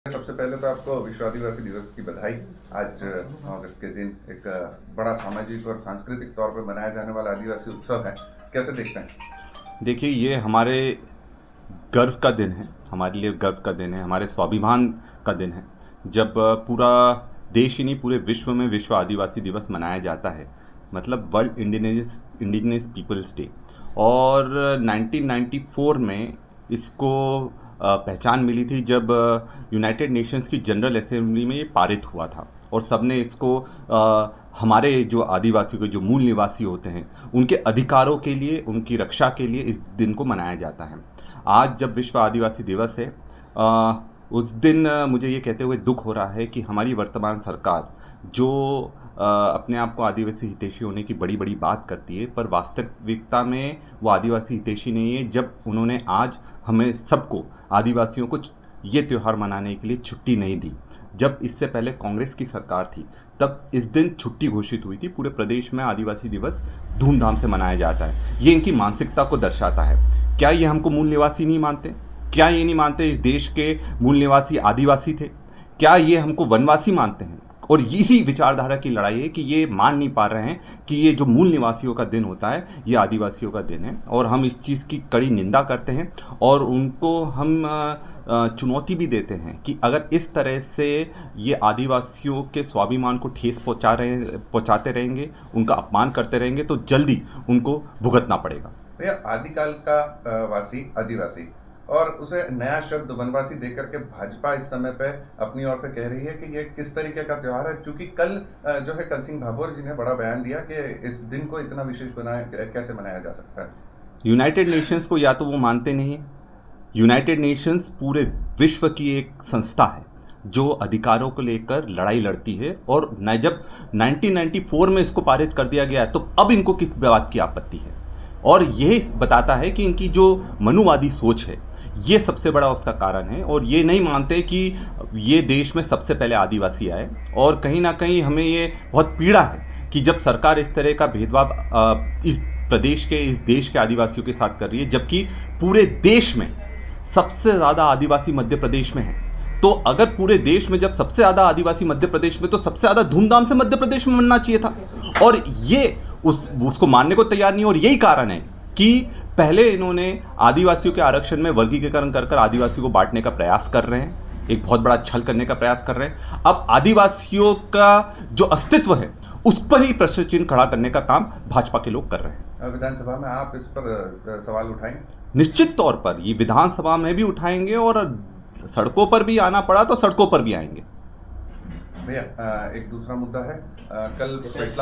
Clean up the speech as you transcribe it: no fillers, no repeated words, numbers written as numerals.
सबसे पहले तो आपको विश्व आदिवासी दिवस की बधाई। आज 9 अगस्त के दिन एक बड़ा सामाजिक और सांस्कृतिक तौर पर मनाया जाने वाला आदिवासी उत्सव है, कैसे देखते हैं? देखिए, ये हमारे गर्व का दिन है, हमारे लिए गर्व का दिन है, हमारे स्वाभिमान का दिन है। जब पूरा देश ही नहीं, पूरे विश्व में विश्व आदिवासी दिवस मनाया जाता है, मतलब वर्ल्ड इंडिजिनस पीपल्स डे। और 1994 में इसको पहचान मिली थी जब यूनाइटेड नेशंस की जनरल असेंबली में ये पारित हुआ था। और सबने इसको हमारे जो आदिवासी के जो मूल निवासी होते हैं उनके अधिकारों के लिए, उनकी रक्षा के लिए इस दिन को मनाया जाता है। आज जब विश्व आदिवासी दिवस है, उस दिन मुझे ये कहते हुए दुख हो रहा है कि हमारी वर्तमान सरकार जो अपने आप को आदिवासी हितैषी होने की बड़ी बड़ी बात करती है, पर वास्तविकता में वो आदिवासी हितैषी नहीं है। जब उन्होंने आज हमें सबको, आदिवासियों को, ये त्यौहार मनाने के लिए छुट्टी नहीं दी। जब इससे पहले कांग्रेस की सरकार थी तब इस दिन छुट्टी घोषित हुई थी। पूरे प्रदेश में आदिवासी दिवस धूमधाम से मनाया जाता है। ये इनकी मानसिकता को दर्शाता है। क्या ये हमको मूल निवासी नहीं मानते? क्या ये नहीं मानते इस देश के मूल निवासी आदिवासी थे? क्या ये हमको वनवासी मानते हैं? और इसी विचारधारा की लड़ाई है कि ये मान नहीं पा रहे हैं कि ये जो मूल निवासियों का दिन होता है ये आदिवासियों का दिन है। और हम इस चीज़ की कड़ी निंदा करते हैं और उनको हम चुनौती भी देते हैं कि अगर इस तरह से ये आदिवासियों के स्वाभिमान को ठेस पहुंचाते रहेंगे, उनका अपमान करते रहेंगे, तो जल्दी उनको भुगतना पड़ेगा। भैया, आदिकाल का वासी आदिवासी और उसे नया शब्द वनवासी देकर के भाजपा इस समय पे अपनी ओर से कह रही है कि ये किस तरीके का त्योहार है, क्योंकि कल जो है कल सिंह भाभोर जी ने बड़ा बयान दिया कि इस दिन को इतना विशेष बनाया कैसे मनाया जा सकता है। यूनाइटेड नेशंस को या तो वो मानते नहीं हैं। यूनाइटेड नेशंस पूरे विश्व की एक संस्था है जो अधिकारों को लेकर लड़ाई लड़ती है। और जब 1994 में इसको पारित कर दिया गया तो अब इनको किस बात की आपत्ति है? और यह बताता है कि इनकी जो मनुवादी सोच है ये सबसे बड़ा उसका कारण है। और ये नहीं मानते कि ये देश में सबसे पहले आदिवासी आए। और कहीं ना कहीं हमें ये बहुत पीड़ा है कि जब सरकार इस तरह का भेदभाव इस प्रदेश के, इस देश के आदिवासियों के साथ कर रही है, जबकि पूरे देश में सबसे ज़्यादा आदिवासी मध्य प्रदेश में है। तो अगर पूरे देश में जब सबसे ज़्यादा आदिवासी मध्य प्रदेश में, तो सबसे ज़्यादा धूमधाम से मध्य प्रदेश में मनना चाहिए था। और ये उसको मानने को तैयार नहीं। और यही कारण है कि पहले इन्होंने आदिवासियों के आरक्षण में वर्गीकरण कर आदिवासियों को बांटने का प्रयास कर रहे हैं, एक बहुत बड़ा छल करने का प्रयास कर रहे हैं। अब आदिवासियों का जो अस्तित्व है उस पर ही प्रश्न चिन्ह खड़ा करने का काम भाजपा के लोग कर रहे हैं। विधानसभा में आप इस पर सवाल उठाएंगे? निश्चित तौर पर ये विधानसभा में भी उठाएंगे और सड़कों पर भी आना पड़ा तो सड़कों पर भी आएंगे। भैया, एक दूसरा मुद्दा है, कल फैसला